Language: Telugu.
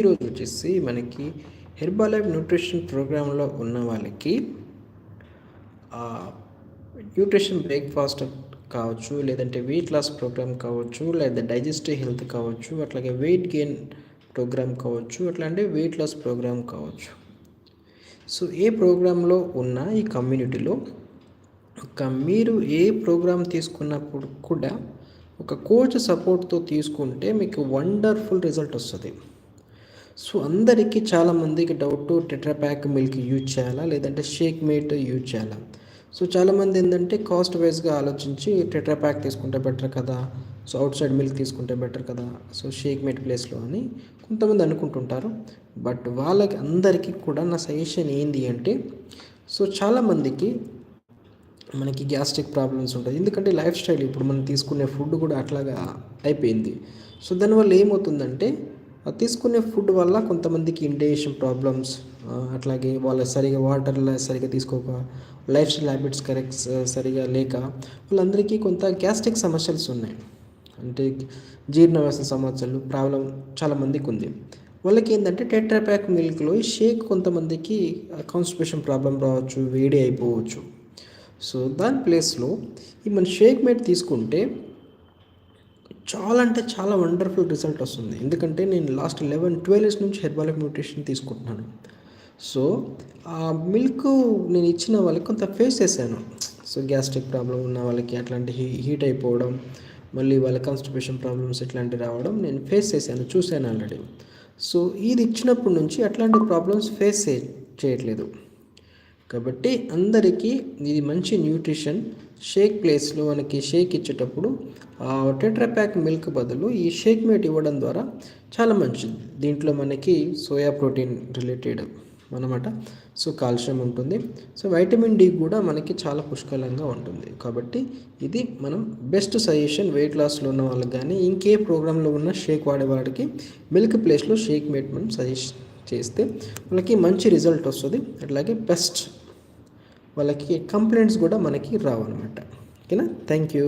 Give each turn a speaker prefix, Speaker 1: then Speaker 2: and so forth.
Speaker 1: ఈరోజు వచ్చేసి మనకి హెర్బలైఫ్ న్యూట్రిషన్ ప్రోగ్రాంలో ఉన్న వాళ్ళకి న్యూట్రిషన్ బ్రేక్ఫాస్ట్ కావచ్చు, లేదంటే వెయిట్ లాస్ ప్రోగ్రామ్ కావచ్చు, లేదా డైజెస్టివ్ హెల్త్ కావచ్చు, అట్లాగే వెయిట్ గెయిన్ ప్రోగ్రామ్ కావచ్చు, అట్లాంటి వెయిట్ లాస్ ప్రోగ్రామ్ కావచ్చు. సో ఏ ప్రోగ్రాంలో ఉన్న ఈ కమ్యూనిటీలో మీరు ఏ ప్రోగ్రామ్ తీసుకున్నప్పుడు కూడా ఒక కోచ్ సపోర్ట్తో తీసుకుంటే మీకు వండర్ఫుల్ రిజల్ట్ వస్తుంది. సో అందరికీ చాలామందికి డౌట్ టెట్రాప్యాక్ మిల్క్ యూజ్ చేయాలా, లేదంటే షేక్ మేట్ యూజ్ చేయాలా. సో చాలామంది ఏంటంటే కాస్ట్ వైజ్గా ఆలోచించి టెట్రాప్యాక్ తీసుకుంటే బెటర్ కదా, సో అవుట్ సైడ్ మిల్క్ తీసుకుంటే బెటర్ కదా, సో షేక్ మేట్ ప్లేస్లో అని కొంతమంది అనుకుంటుంటారు. బట్ వాళ్ళకి అందరికీ కూడా నా సజెషన్ ఏంటి అంటే, సో చాలామందికి మనకి గ్యాస్ట్రిక్ ప్రాబ్లమ్స్ ఉంటుంది. ఎందుకంటే లైఫ్ స్టైల్ ఇప్పుడు మనం తీసుకునే ఫుడ్ కూడా అట్లాగా అయిపోయింది. సో దానివల్ల ఏమవుతుందంటే తీసుకునే ఫుడ్ వల్ల కొంతమందికి ఇండైజెషన్ ప్రాబ్లమ్స్, అట్లాగే వాళ్ళ సరిగా వాటర్ సరిగా తీసుకోక, లైఫ్ స్టైల్ హ్యాబిట్స్ కరెక్ట్ సరిగా లేక వాళ్ళందరికీ కొంత గ్యాస్ట్రిక్ సమస్యలు ఉన్నాయి. అంటే జీర్ణ వ్యవస్థ సమస్యలు ప్రాబ్లం చాలామందికి ఉంది. వాళ్ళకి ఏంటంటే టెట్రాప్యాక్ మిల్క్లో ఈ షేక్ కొంతమందికి కాన్స్టిపేషన్ ప్రాబ్లం రావచ్చు, వేడి అయిపోవచ్చు. సో దాని ప్లేస్లో ఈ మన షేక్ మేట్ తీసుకుంటే చాలా అంటే చాలా వండర్ఫుల్ రిజల్ట్ వస్తుంది. ఎందుకంటే నేను లాస్ట్ 11-12 ఇయర్స్ నుంచి హెర్బలైఫ్ న్యూట్రిషన్ తీసుకుంటున్నాను. సో ఆ మిల్క్ నేను ఇచ్చిన వాళ్ళకి కొంత ఫేస్ చేశాను. సో గ్యాస్ట్రిక్ ప్రాబ్లం ఉన్న వాళ్ళకి అట్లాంటి హీట్ అయిపోవడం, మళ్ళీ వాళ్ళ కాన్స్టిపేషన్ ప్రాబ్లమ్స్ ఇట్లాంటివి రావడం నేను ఫేస్ చేశాను, చూశాను ఆల్రెడీ. సో ఇది ఇచ్చినప్పటి నుంచి అట్లాంటి ప్రాబ్లమ్స్ ఫేస్ చేయట్లేదు. కాబట్టి అందరికీ ఇది మంచి న్యూట్రిషన్. షేక్ ప్లేస్లో మనకి షేక్ ఇచ్చేటప్పుడు టెట్రాప్యాక్ మిల్క్ బదులు ఈ షేక్ మేట్ ఇవ్వడం ద్వారా చాలా మంచిది. దీంట్లో మనకి సోయా ప్రోటీన్ రిలేటెడ్ అన్నమాట. సో కాల్షియం ఉంటుంది. సో వైటమిన్ డి కూడా మనకి చాలా పుష్కలంగా ఉంటుంది. కాబట్టి ఇది మనం బెస్ట్ సజెషన్ వెయిట్ లాస్లో ఉన్న వాళ్ళకి కానీ ఇంకే ప్రోగ్రాంలో ఉన్న షేక్ వాడేవాడికి మిల్క్ ప్లేస్లో షేక్ మేట్ మనం సజెస్ట్ చేస్తే వాళ్ళకి మంచి రిజల్ట్ వస్తుంది. అట్లాగే బెస్ట్ వాళ్ళకి కంప్లైంట్స్ కూడా మనకి రావన్నమాట. ఓకేనా? Thank you.